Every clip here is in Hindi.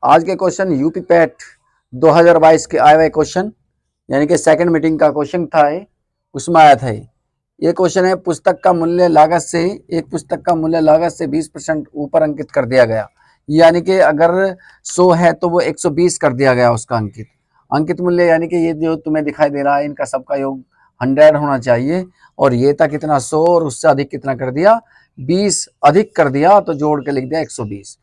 आज के क्वेश्चन यूपी पैट 2022 के आए हुए क्वेश्चन, यानी कि सेकंड मीटिंग का क्वेश्चन था ये, उसमें आया था ये क्वेश्चन है। पुस्तक का मूल्य लागत से, एक पुस्तक का मूल्य लागत से 20% ऊपर अंकित कर दिया गया, यानी कि अगर 100 है तो वो 120 कर दिया गया उसका अंकित मूल्य, यानी कि ये जो तुम्हें दिखाई दे रहा है इनका सबका योग 100 होना चाहिए। और ये था कितना 100 और उससे अधिक कितना कर दिया 20 अधिक कर दिया, तो जोड़ के लिख दिया 120।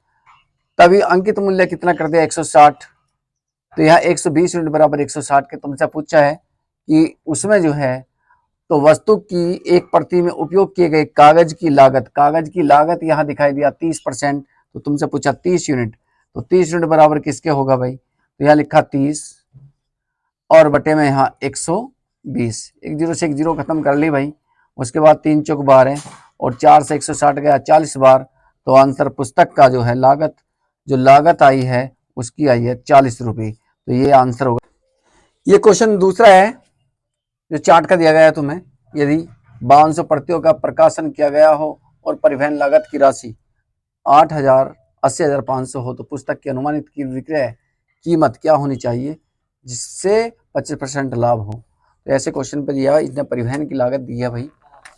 तभी अंकित मूल्य कितना कर दिया 160। तो यहाँ 120 यूनिट बराबर 160 के तुमसे पूछा है कि उसमें जो है तो वस्तु की एक प्रति में उपयोग किए गए कागज की लागत यहाँ दिखाई दिया 30%, तो तुमसे पूछा 30 यूनिट, तो 30 यूनिट बराबर किसके होगा भाई, तो यहाँ लिखा 30 और बटे में यहाँ 120, एक जीरो से एक जीरो खत्म कर ली भाई। उसके बाद 3 चौक 12 और 4 से 160 गया 40 बार, तो आंसर पुस्तक का जो है लागत आई है उसकी आई है 40 रुपये, तो ये आंसर होगा। ये क्वेश्चन दूसरा है जो चार्ट का दिया गया है तुम्हें। यदि 5200 प्रतियों का प्रकाशन किया गया हो और परिवहन लागत की राशि 80,500 हो तो पुस्तक की अनुमानित की विक्रय कीमत क्या होनी चाहिए जिससे 25% लाभ हो। तो ऐसे क्वेश्चन पर दिया इसने परिवहन की लागत दी है भाई,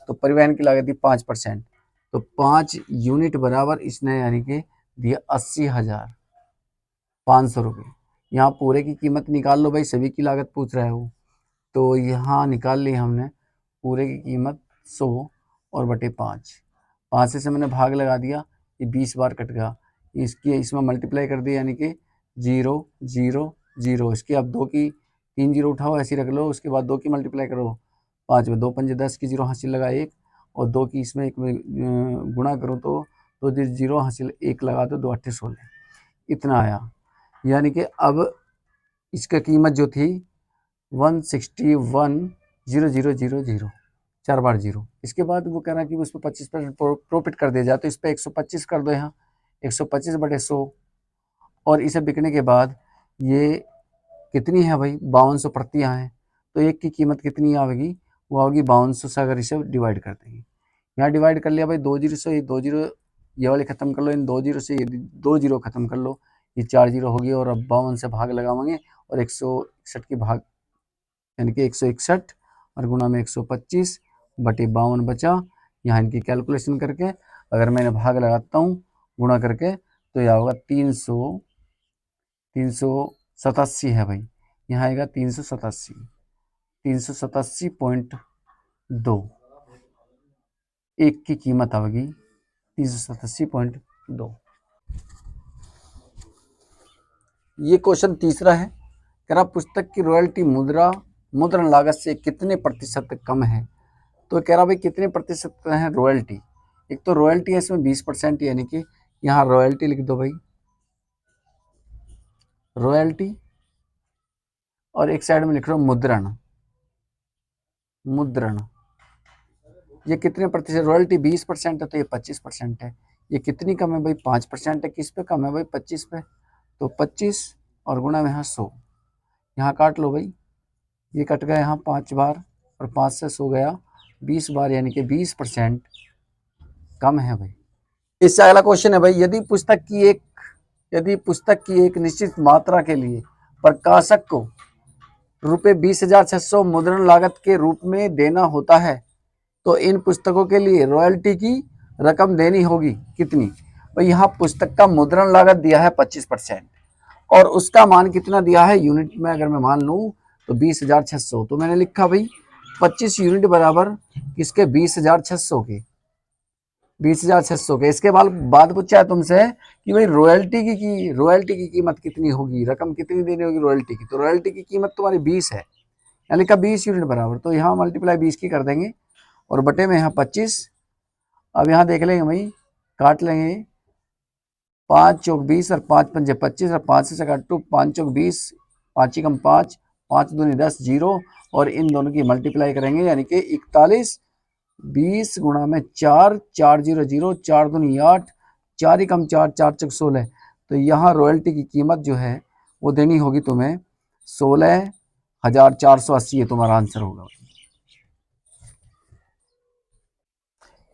तो परिवहन की लागत दी 5%, तो 5 यूनिट बराबर इसने यानी कि दिया 80,500 रुपये। यहाँ पूरे की कीमत निकाल लो भाई, सभी की लागत पूछ रहा है वो, तो यहाँ निकाल ली हमने पूरे की कीमत 100 और बटे 5 से मैंने भाग लगा दिया, ये 20 बार कट गया, इसमें मल्टीप्लाई कर दिया यानी कि 0 0 0। इसकी अब 2 की 3 जीरो उठाओ ऐसे रख लो, उसके बाद 2 की मल्टीप्लाई करो 5 में, 2 पंजे 10 की जीरो हासिल लगा 1 और 2 की इसमें एक में गुणा करो तो 2 जीरो हासिल 1 लगा दो 2 8 16, इतना आया। यानी कि अब इसका कीमत जो थी 161,000 4 बार जीरो। इसके बाद वो कह रहा है कि उस पर 25% प्रॉफिट कर दिया जाए, तो इस पर 125 कर दो, यहाँ 125 बटे 100 और इसे बिकने के बाद ये कितनी है भाई 5200 प्रतियाँ हैं, तो एक की कीमत कितनी आएगी, वो आएगी 5200 से अगर इसे डिवाइड कर देंगे। यहाँ डिवाइड कर लिया भाई 2 जीरो से, ये 2 जीरो ये वाले खत्म कर लो, इन 2 जीरो से ये 2 जीरो खत्म कर लो, ये 4 जीरो होगी और अब 52 से भाग लगाएंगे और 161 की भाग यानी कि 161 और गुणा में 125 बटे 52 बचा। यहाँ इनकी कैलकुलेशन करके अगर मैंने भाग लगाता हूँ गुणा करके तो यह होगा 387 है भाई, यहाँ आएगा 387.2, एक की कीमत आएगी 387.2। ये क्वेश्चन तीसरा है, कह रहा पुस्तक की रॉयल्टी मुद्रण लागत से कितने प्रतिशत कम है। तो कह रहा भाई कितने प्रतिशत है रॉयल्टी। एक तो रॉयल्टी है इसमें 20%, यानी कि यहाँ रॉयल्टी लिख दो भाई, रॉयल्टी, और एक साइड में लिख रहा हूँ मुद्रण। ये कितने प्रतिशत, रॉयल्टी 20% है तो ये 25% है। ये कितनी कम है भाई 5% है। किस पे कम है भाई 25 पे, तो 25 और गुणा में यहाँ 100, यहाँ काट लो भाई, ये कट गया यहाँ 5 बार और 5 से 100 गया 20 बार, यानी कि 20% कम है भाई। इससे अगला क्वेश्चन है भाई, यदि पुस्तक की एक निश्चित मात्रा के लिए प्रकाशक को ₹20,600 मुद्रण लागत के रूप में देना होता है तो इन पुस्तकों के लिए रॉयल्टी की रकम देनी होगी कितनी। भाई यहाँ पुस्तक का मुद्रण लागत दिया है 25% और उसका मान कितना दिया है यूनिट में, अगर मैं मान लूँ तो 20,600, तो मैंने लिखा भाई 25 यूनिट बराबर किसके 20,600 के, 20,600 के। इसके बाद पूछा है तुमसे कि भाई रॉयल्टी की कीमत कितनी होगी, रकम कितनी देनी होगी रॉयल्टी की, तो रॉयल्टी की कीमत तुम्हारी 20 है, यानी का 20 यूनिट बराबर, तो यहाँ मल्टीप्लाई 20 की कर देंगे और बटे में यहाँ 25। अब यहाँ देख लेंगे भाई, काट लेंगे 5 चौक 20 और 5 पंजे 25 और 5 से काटू 5 चौक 20, 5 कम 5, 5 दूनी 10 जीरो और इन दोनों की मल्टीप्लाई करेंगे यानी कि 41, 20 गुणा में 4, 4 जीरो जीरो, 4 दूनी 8, 4 कम 4, 4 चौक 16, तो यहाँ रॉयल्टी की कीमत जो है वो देनी होगी तुम्हें 16,480, ये तुम्हारा आंसर होगा।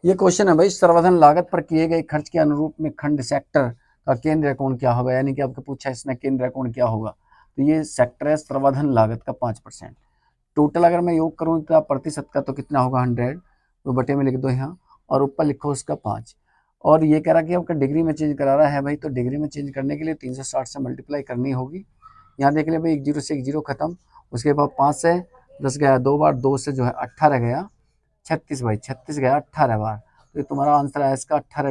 ये क्वेश्चन है भाई, सर्वधन लागत पर किए गए खर्च के अनुरूप में खंड सेक्टर का केंद्रीय कोण क्या होगा, यानी कि आपको पूछा इसने केंद्रीय कोण क्या होगा, तो ये सेक्टर है प्रवर्धन लागत का 5%। टोटल अगर मैं योग करूँ तो प्रतिशत का तो कितना होगा 100, तो बटे में लिख दो यहाँ और ऊपर लिखो उसका 5। और ये कह रहा कि आपका डिग्री में चेंज करा रहा है भाई, तो डिग्री में चेंज करने के लिए 360 से मल्टीप्लाई करनी होगी। यहाँ देख ले भाई, 1 0 से 1 0 खत्म, उसके बाद 5 से 10 गया 2 बार, 2 से जो है 18 गया 36 भाई, 36 गया 18 बार, तो ये तुम्हारा आंसर है इसका 18